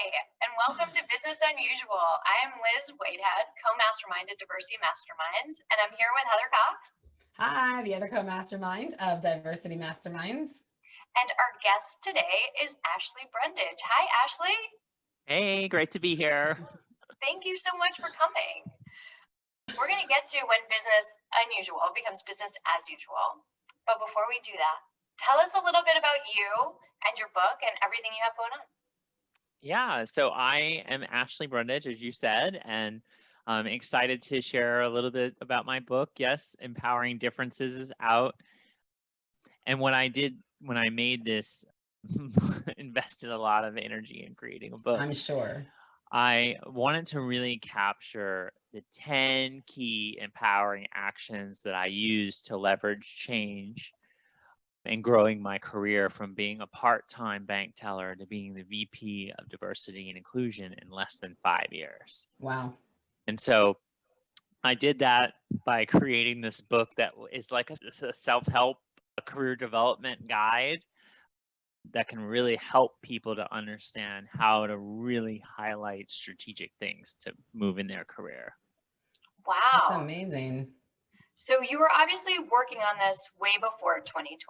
and welcome to Business Unusual. I am Liz Wadehead, co-mastermind at Diversity Masterminds, and I'm here with Heather Cox. Hi, the other co-mastermind of Diversity Masterminds. And our guest today is Ashley Brundage. Hi, Ashley. Hey, great to be here. Thank you so much for coming. We're going to get to when business unusual becomes business as usual. But before we do that, tell us a little bit about you and your book and everything you have going on. Yeah, so I am Ashley Brundage, as you said, and I'm excited to share a little bit about my book. Yes, Empowering Differences is out. And when I made this, invested a lot of energy in creating a book. I'm sure. I wanted to really capture the 10 key empowering actions that I use to leverage change and growing my career from being a part-time bank teller to being the VP of Diversity and Inclusion in less than 5 years. Wow. And so I did that by creating this book that is like a self-help, a career development guide that can really help people to understand how to really highlight strategic things to move in their career. Wow. That's amazing. So you were obviously working on this way before 2020,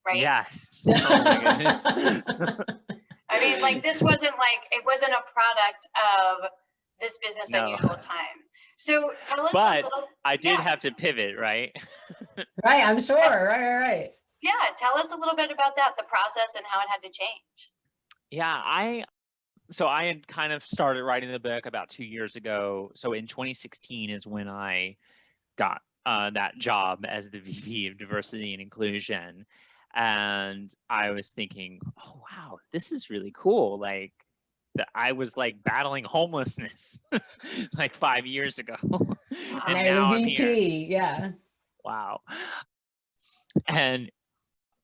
right? Yes. Oh my goodness. I mean, like it wasn't a product of this business unusual time. So tell us a little. I did have to pivot, right? Right, I'm sure. Right. Yeah, tell us a little bit about that, the process and how it had to change. Yeah, I had kind of started writing the book about 2 years ago. So in 2016 is when I got that job as the VP of Diversity and Inclusion. And I was thinking, oh, wow, this is really cool. Like I was like battling homelessness like 5 years ago. And now the VP, yeah. Wow. And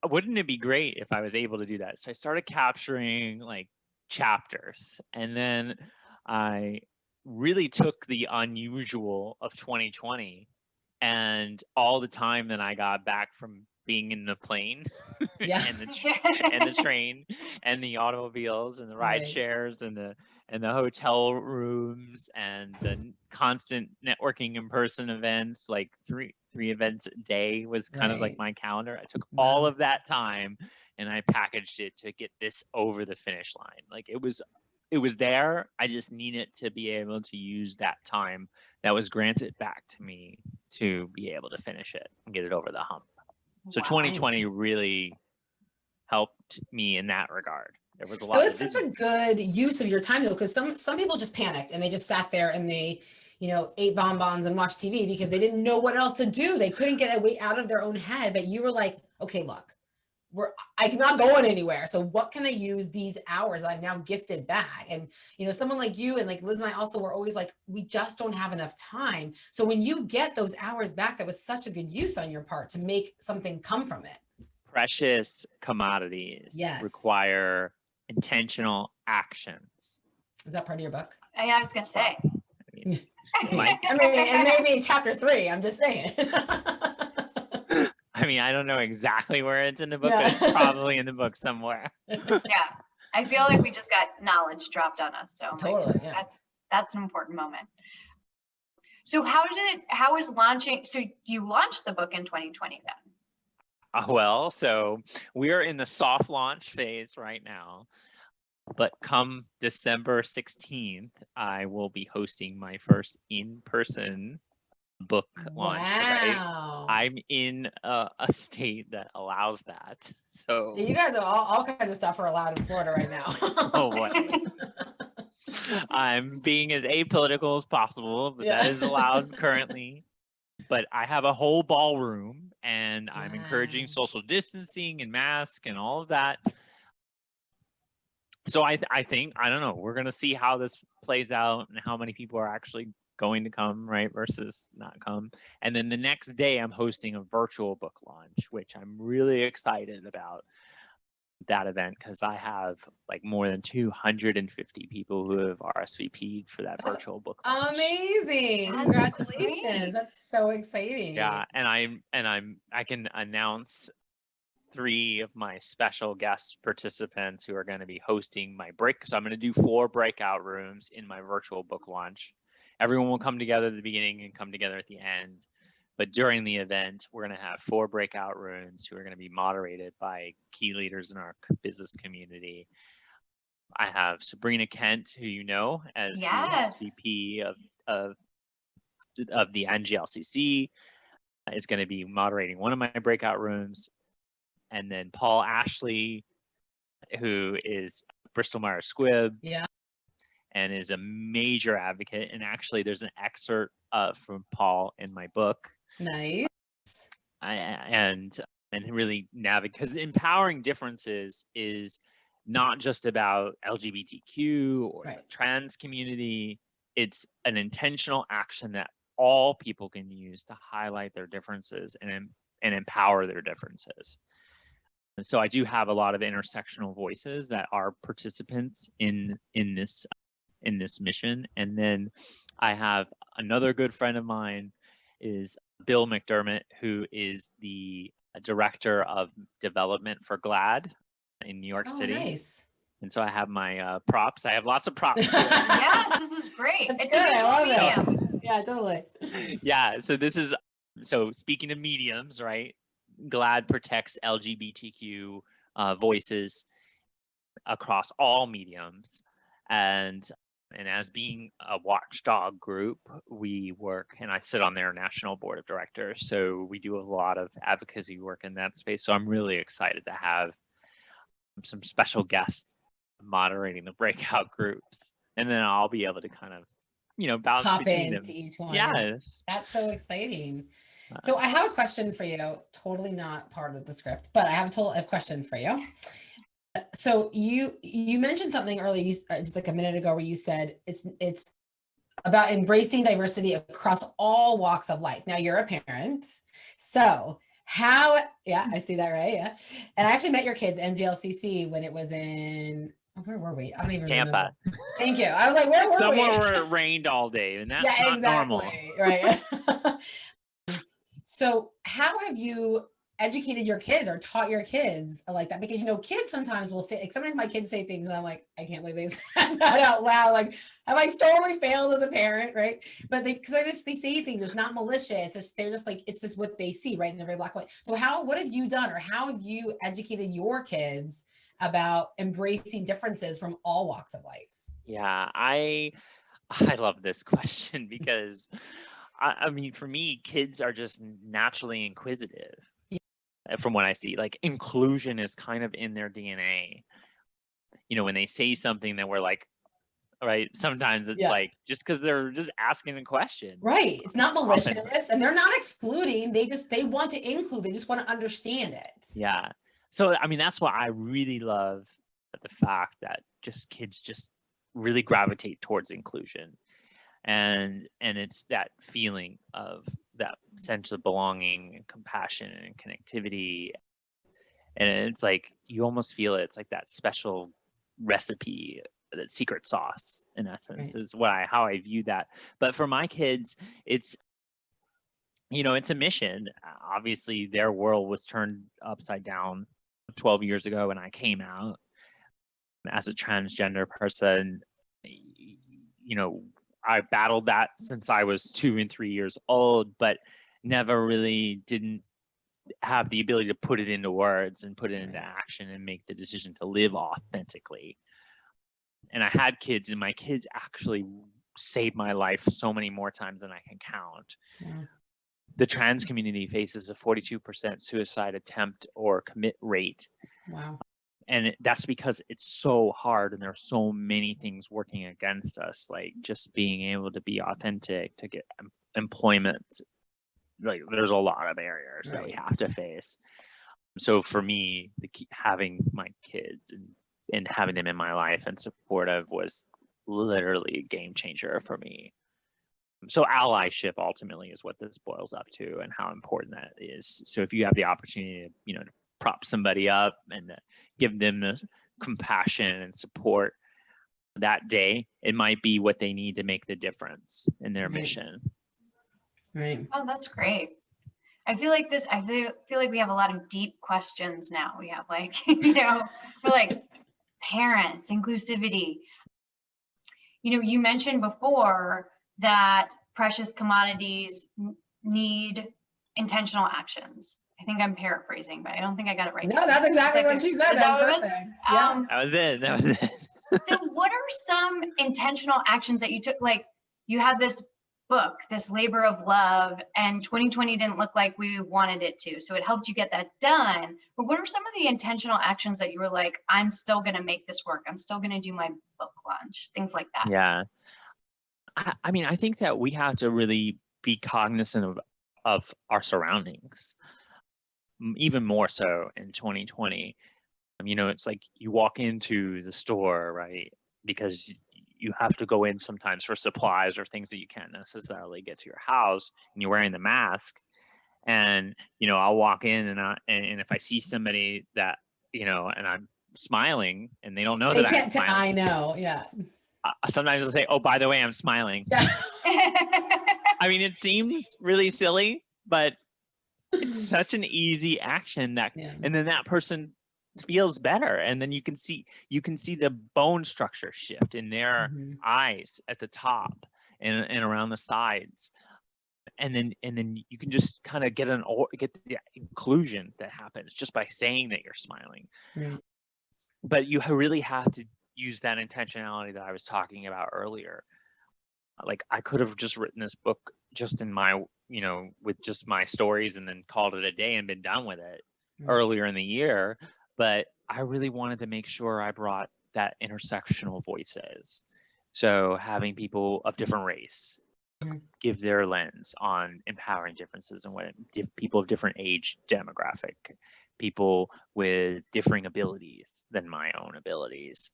wouldn't it be great if I was able to do that? So I started capturing like chapters, and then I really took the unusual of 2020 and all the time that I got back from being in the plane and the train and the automobiles and the ride shares and the hotel rooms and the constant networking in-person events, like three events a day was kind of like my calendar. I took all of that time and I packaged it to get this over the finish line. Like it was there. I just needed to be able to use that time that was granted back to me to be able to finish it and get it over the hump. So 2020 really helped me in that regard. There was a lot. It was such a good use of your time though, because some people just panicked and they just sat there and they, ate bonbons and watched TV because they didn't know what else to do. They couldn't get a way out of their own head. But you were like, okay, look, I'm not going anywhere. So what can I use these hours I've now gifted back? And, someone like you and like Liz and I also were always like, we just don't have enough time. So when you get those hours back, that was such a good use on your part to make something come from it. Precious commodities require intentional actions. Is that part of your book? I was going to say. And maybe chapter 3, I'm just saying. I mean, I don't know exactly where it's in the book, but it's probably in the book somewhere. Yeah. I feel like we just got knowledge dropped on us. So totally, that's an important moment. So how is launching? So you launched the book in 2020 then? Well, so we're in the soft launch phase right now. But come December 16th, I will be hosting my first in-person book launch. Wow. I'm in a state that allows that. So you guys have all kinds of stuff are allowed in Florida right now. Oh boy. I'm being as apolitical as possible, but that is allowed currently. But I have a whole ballroom and I'm encouraging social distancing and masks and all of that. So I think, I don't know, we're going to see how this plays out and how many people are actually going to come, right, versus not come. And then the next day I'm hosting a virtual book launch, which I'm really excited about that event because I have like more than 250 people who have RSVP'd for that virtual book launch. Amazing. Congratulations. That's so exciting. Yeah, and I can announce 3 of my special guest participants who are going to be hosting my break. So I'm going to do 4 breakout rooms in my virtual book launch. Everyone will come together at the beginning and come together at the end. But during the event, we're going to have 4 breakout rooms who are going to be moderated by key leaders in our business community. I have Sabrina Kent, who you know as Yes. the SVP of the NGLCC, is going to be moderating one of my breakout rooms. And then Paul Ashley, who is Bristol Myers Squibb, Yeah. and is a major advocate. And actually, there's an excerpt from Paul in my book. Nice. And really navigate, because empowering differences is not just about LGBTQ or the trans community. It's an intentional action that all people can use to highlight their differences and empower their differences. And so I do have a lot of intersectional voices that are participants in this mission. And then I have another good friend of mine is Bill McDermott, who is the director of development for GLAAD in New York City. Nice. And so I have my props. I have lots of props here. Yes, this is great. That's It's good. a I visual love medium. it. Yeah, totally. Yeah, so speaking of mediums, right? GLAAD protects LGBTQ voices across all mediums. And as being a watchdog group, we work, and I sit on their national board of directors. So we do a lot of advocacy work in that space. So I'm really excited to have some special guests moderating the breakout groups. And then I'll be able to kind of, bounce Pop between them. into each one. Yeah. That's so exciting. So I have a question for you, totally not part of the script, but I have a question for you. So you mentioned something earlier, just like a minute ago, where you said it's about embracing diversity across all walks of life. Now you're a parent, so yeah, I see that, right? Yeah. And I actually met your kids NGLCC when it was in, where were we? I don't even Tampa. remember. Thank you. I was like, where were we? Somewhere where it rained all day, and that's not normal. Right. So how have you educated your kids or taught your kids like that? Because kids sometimes will say, like, sometimes my kids say things and I'm like, I can't believe they said that out loud. Like, have I totally failed as a parent, right? But they say things, it's not malicious. They're just like, it's just what they see, right? And they're very black and white. So what have you done, or how have you educated your kids about embracing differences from all walks of life? Yeah, I love this question because I mean, for me, kids are just naturally inquisitive. Yeah. From what I see, like, inclusion is kind of in their DNA. When they say something that we're like, right, sometimes it's like, just because they're just asking a question. Right. It's not malicious, and they're not excluding. They want to include. They just want to understand it. Yeah. So, I mean, that's why I really love the fact that kids just really gravitate towards inclusion. And it's that feeling of that sense of belonging and compassion and connectivity. And it's like, you almost feel it. It's like that special recipe, that secret sauce, in essence, right, is how I view that. But for my kids, it's, it's a mission. Obviously, their world was turned upside down 12 years ago when I came out as a transgender person. I battled that since I was 2 and 3 years old, but never really didn't have the ability to put it into words and put it into action and make the decision to live authentically. And I had kids, and my kids actually saved my life so many more times than I can count. Yeah. The trans community faces a 42% suicide attempt or commit rate. Wow. And that's because it's so hard, and there are so many things working against us, like just being able to be authentic, to get employment. Like, there's a lot of barriers that we have to face. So for me, having my kids and having them in my life and supportive was literally a game changer for me. So allyship ultimately is what this boils up to, and how important that is. So if you have the opportunity to, to prop somebody up and give them the compassion and support that day, it might be what they need to make the difference in their mission. Right. Oh, that's great. I feel like this, I feel like we have a lot of deep questions now. We have like, we're like parents, inclusivity. You mentioned before that precious commodities need intentional actions. I think I'm paraphrasing, but I don't think I got it right. No, that's exactly what she said. Is that what it was? Perfect. Yeah. That was it. So what are some intentional actions that you took? Like, you had this book, this labor of love, and 2020 didn't look like we wanted it to. So it helped you get that done. But what are some of the intentional actions that you were like, I'm still going to make this work. I'm still going to do my book launch, things like that. Yeah. I mean, I think that we have to really be cognizant of our surroundings, even more so in 2020. It's like you walk into the store, right? Because you have to go in sometimes for supplies or things that you can't necessarily get to your house, and you're wearing the mask. And I'll walk in and if I see somebody that and I'm smiling and they don't know that I'm smiling. I know, yeah. Sometimes I'll say, "Oh, by the way, I'm smiling." Yeah. I mean, it seems really silly, but it's such an easy action and then that person feels better, and then you can see the bone structure shift in their eyes at the top and around the sides, and then you can just kind of get the inclusion that happens just by saying that you're smiling. Right. But you really have to use that intentionality that I was talking about earlier. Like, I could have just written this book just in my with just my stories and then called it a day and been done with it earlier in the year. But I really wanted to make sure I brought that intersectional voices. So having people of different race give their lens on empowering differences and what people of different age demographic, people with differing abilities than my own abilities.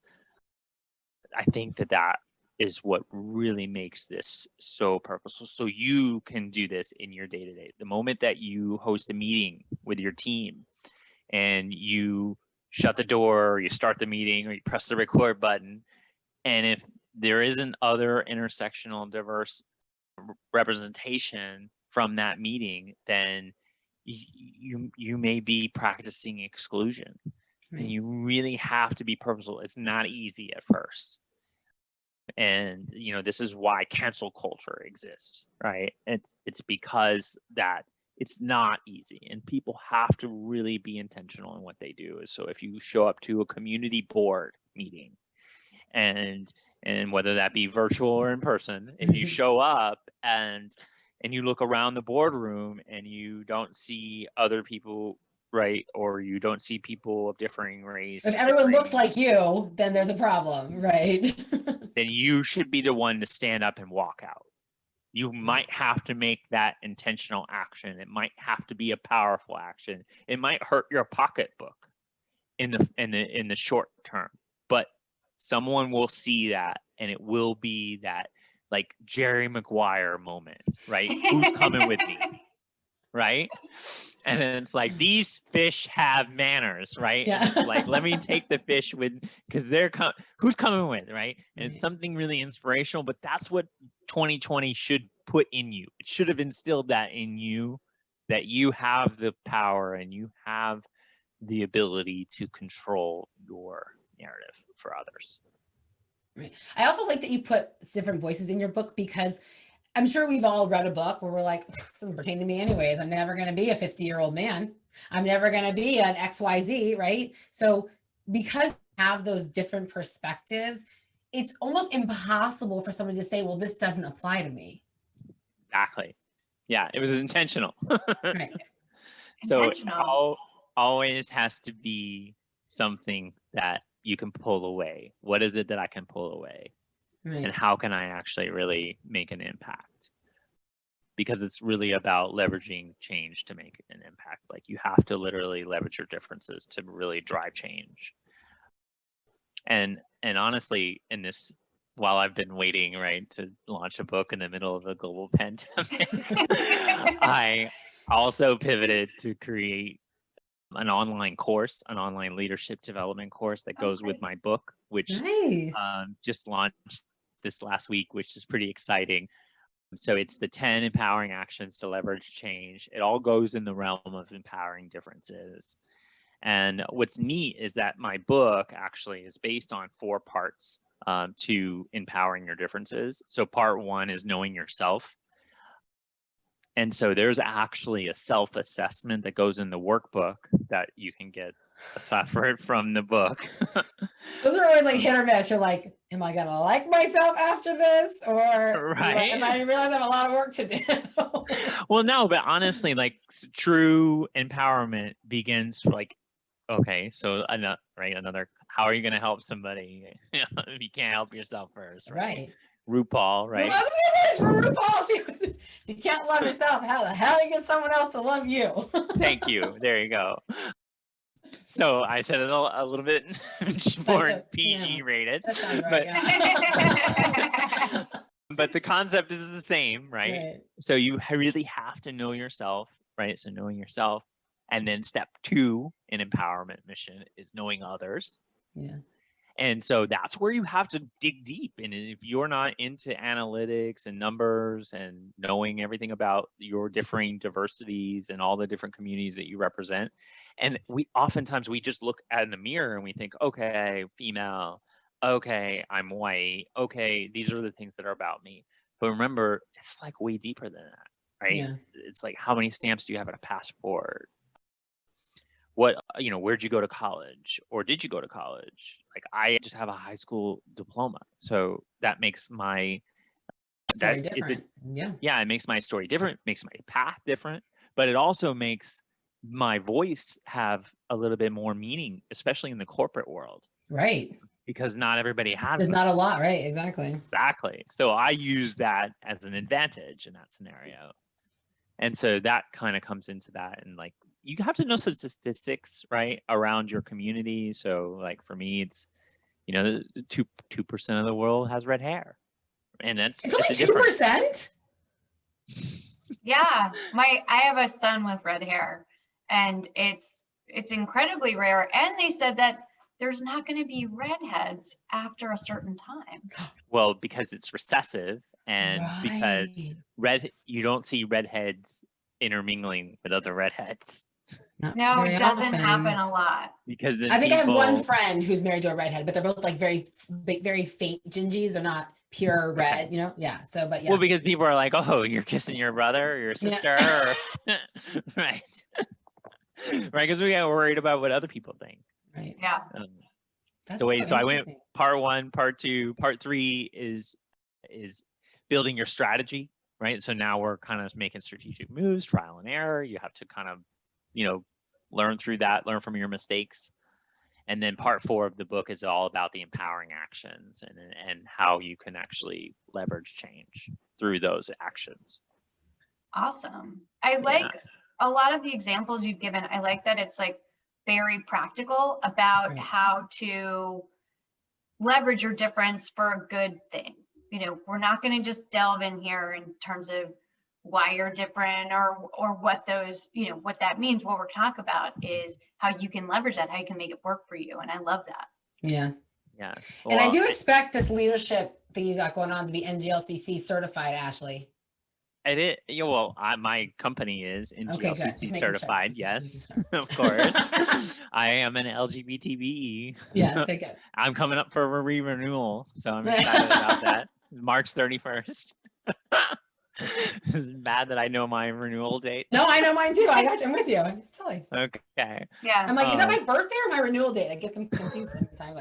I think that is what really makes this so purposeful. So you can do this in your day-to-day. The moment that you host a meeting with your team and you shut the door, or you start the meeting, or you press the record button, and if there isn't other intersectional diverse representation from that meeting, then you may be practicing exclusion. Right. And you really have to be purposeful. It's not easy at first. And this is why cancel culture exists, right? It's because that it's not easy, and people have to really be intentional in what they do. So if you show up to a community board meeting, and whether that be virtual or in person, if you show up and you look around the boardroom and you don't see other people, right, or you don't see people of differing race, if everyone looks like you, then there's a problem, right? Then you should be the one to stand up and walk out. You might have to make that intentional action. It might have to be a powerful action. It might hurt your pocketbook in the short term, but someone will see that, and it will be that, like, Jerry Maguire moment, right? Who's coming with me? Right? And then it's like, these fish have manners, right? Yeah. And it's like, let me take the fish because who's coming with, right? And it's something really inspirational, but that's what 2020 should put in you. It should have instilled that in you, that you have the power and you have the ability to control your narrative for others. Right. I also like that you put different voices in your book, because I'm sure we've all read a book where we're like, it doesn't pertain to me anyways. I'm never going to be a 50-year-old man. I'm never going to be an XYZ, right? So because you have those different perspectives, it's almost impossible for someone to say, well, this doesn't apply to me. Exactly. Yeah, it was intentional. Right. So it always has to be something that you can pull away. What is it that I can pull away? Right. And how can I actually really make an impact? Because it's really about leveraging change to make an impact. Like, you have to literally leverage your differences to really drive change. And honestly, while I've been waiting, right, to launch a book in the middle of a global pandemic, I also pivoted to create an online leadership development course that goes with my book, which just launched this last week, which is pretty exciting. So it's the 10 empowering actions to leverage change. It all goes in the realm of empowering differences. And what's neat is that my book actually is based on 4 parts to empowering your differences. So part 1 is knowing yourself. And so there's actually a self-assessment that goes in the workbook that you can get separate from the book. Those are always like hit or miss. You're like, am I gonna like myself after this, or Right. am I realize I have a lot of work to do? Well, no, but honestly, like true empowerment begins like, okay, so another, how are you going to help somebody if you can't help yourself first, right? RuPaul, right? It's for RuPaul. You can't love yourself. How the hell you get someone else to love you? Thank you. There you go. So I said it a little bit more PG rated. That sounds right, yeah. But the concept is the same, right? So you really have to know yourself, right? So knowing yourself. And then step 2 in empowerment mission is knowing others. Yeah. And so that's where you have to dig deep. And if you're not into analytics and numbers and knowing everything about your differing diversities and all the different communities that you represent, and oftentimes we just look in the mirror and we think, okay, female, okay, I'm white, okay, these are the things that are about me. But remember, it's like way deeper than that, right? Yeah. It's like, how many stamps do you have at a passport? What, where'd you go to college, or did you go to college? Like, I just have a high school diploma, so that makes my story different. It makes my story different, makes my path different, but it also makes my voice have a little bit more meaning, especially in the corporate world, right? Because not everybody has. There's not a lot, right? Exactly. So I use that as an advantage in that scenario, and so that kind of comes into that. And like, you have to know statistics, right, around your community. So like for me, it's, 2% of the world has red hair, and it's only 2%. Yeah, I have a son with red hair, and it's incredibly rare. And they said that there's not going to be redheads after a certain time. Well, because it's recessive, and because you don't see redheads intermingling with other redheads. No, it doesn't happen a lot. Because I think I have one friend who's married to a redhead, but they're both like very faint gingies. They're not pure red, Yeah. So, but yeah. Well, because people are like, "Oh, you're kissing your brother or your sister," right? Right, because we get worried about what other people think. Right. Yeah. So I went part 1, part 2, part 3 is building your strategy, right? So now we're kind of making strategic moves, trial and error. You have to kind of, learn through that, learn from your mistakes. And then part 4 of the book is all about the empowering actions and how you can actually leverage change through those actions. Awesome. I like a lot of the examples you've given. I like that it's like very practical about how to leverage your difference for a good thing. We're not going to just delve in here in terms of why you're different or what those, what that means. What we're talking about is how you can leverage that, how you can make it work for you. And I love that. Yeah. Yeah. Well, and I do expect this leadership thing you got going on to be NGLCC certified, Ashley. My company is NGLCC certified. Yes, of course. I am an LGBTB. Yes, okay. I'm coming up for a renewal, so I'm excited about that. March 31st. It's bad that I know my renewal date. No, I know mine too. I got you. I'm with you. Totally. Okay. Yeah. I'm like, is that my birthday or my renewal date? I get them confused sometimes.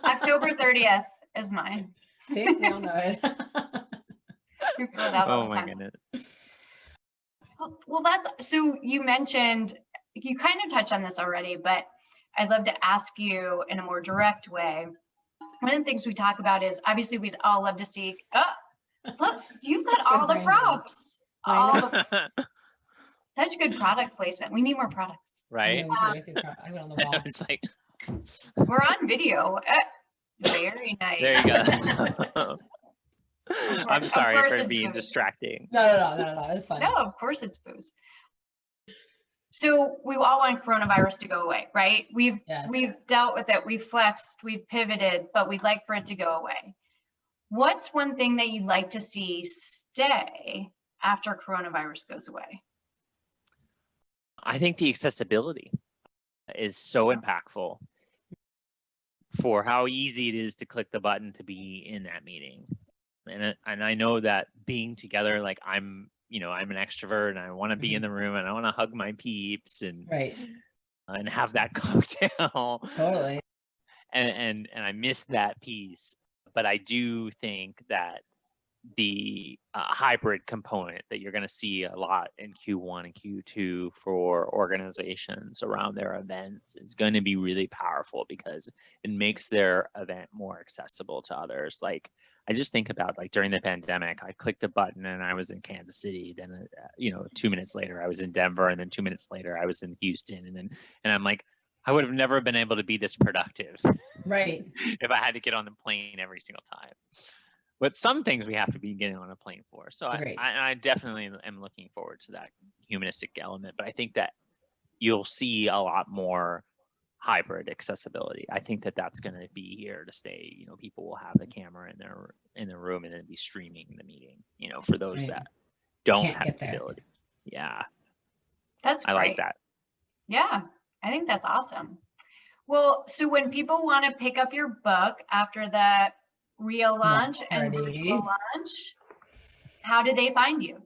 October 30th is mine. See, we all know it. You fill it out all Oh the my time. goodness. Well, so you mentioned, you kind of touched on this already, but I'd love to ask you in a more direct way. One of the things we talk about is obviously we'd all love to see, look, you've got all the props. Such good product placement. We need more products. Right. I went on the wall. It's like, we're on video. Very nice. There you go. I'm sorry for being distracting. No, it's fine. No, of course it's booze. So we all want coronavirus to go away, right? We've dealt with it, we've flexed, we've pivoted, but we'd like for it to go away. what's one thing that you'd like to see stay after coronavirus goes away? I think the accessibility is so impactful for how easy it is to click the button to be in that meeting. And I know that being together, like I'm an extrovert and I want to be in the room and I want to hug my peeps and and have that cocktail. Totally. And I miss that piece. But I do think that the hybrid component that you're going to see a lot in Q1 and Q2 for organizations around their events is going to be really powerful because it makes their event more accessible to others. Like I just think about like during the pandemic, I clicked a button and I was in Kansas City. Then, 2 minutes later I was in Denver, and then 2 minutes later I was in Houston, and I'm like, I would have never been able to be this productive, Right? if I had to get on the plane every single time. But some things we have to be getting on a plane for. So I definitely am looking forward to that humanistic element. But I think that you'll see a lot more hybrid accessibility. I think that that's going to be here to stay. People will have the camera in their room and then be streaming the meeting. For those that don't have the ability. Yeah, that's great. I like that. Yeah, I think that's awesome. Well, so when people want to pick up your book after the real launch and virtual launch, how do they find you?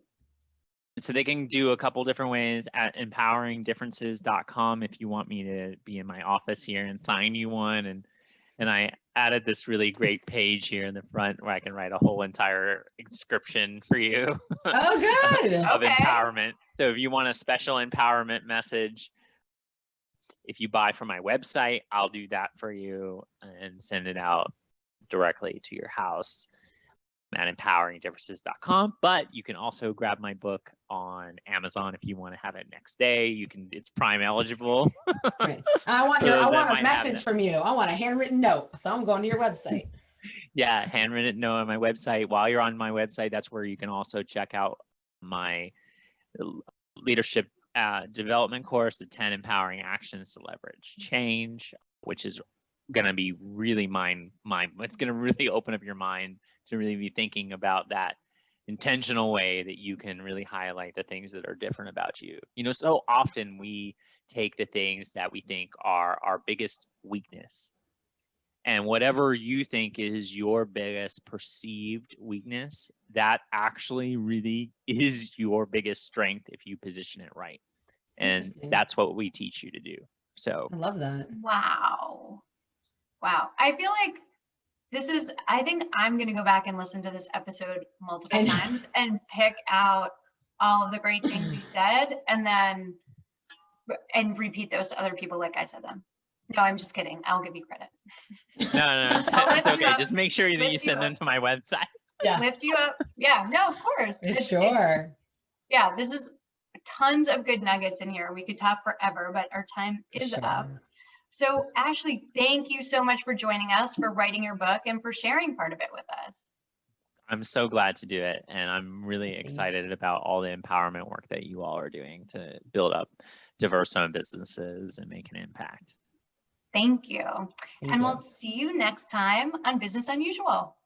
So they can do a couple different ways at empoweringdifferences.com if you want me to be in my office here and sign you one. And I added this really great page here in the front where I can write a whole entire inscription for you. Oh, good. of empowerment. So if you want a special empowerment message, if you buy from my website, I'll do that for you and send it out directly to your house at empoweringdifferences.com. But you can also grab my book on Amazon if you want to have it next day. It's Prime eligible. Right. I want a message from you. I want a handwritten note. So I'm going to your website. Yeah, handwritten note on my website. While you're on my website, that's where you can also check out my leadership development course, the 10 Empowering Actions to Leverage Change, which is going to be really it's going to really open up your mind to really be thinking about that intentional way that you can really highlight the things that are different about you. So often we take the things that we think are our biggest weakness, and whatever you think is your biggest perceived weakness, that actually really is your biggest strength if you position it right. And that's what we teach you to do. So I love that. Wow. I feel like I think I'm going to go back and listen to this episode multiple times and pick out all of the great things you said and repeat those to other people like I said them. No, I'm just kidding. I'll give you credit. No, it's okay. Just make sure that you send them to my website. Yeah. Lift you up. Yeah, no, of course. Sure. This is tons of good nuggets in here. We could talk forever, but our time is up. So Ashley, thank you so much for joining us, for writing your book, and for sharing part of it with us. I'm so glad to do it. And I'm really excited about all the empowerment work that you all are doing to build up diverse-owned businesses and make an impact. Thank you. And we'll see you next time on Business Unusual.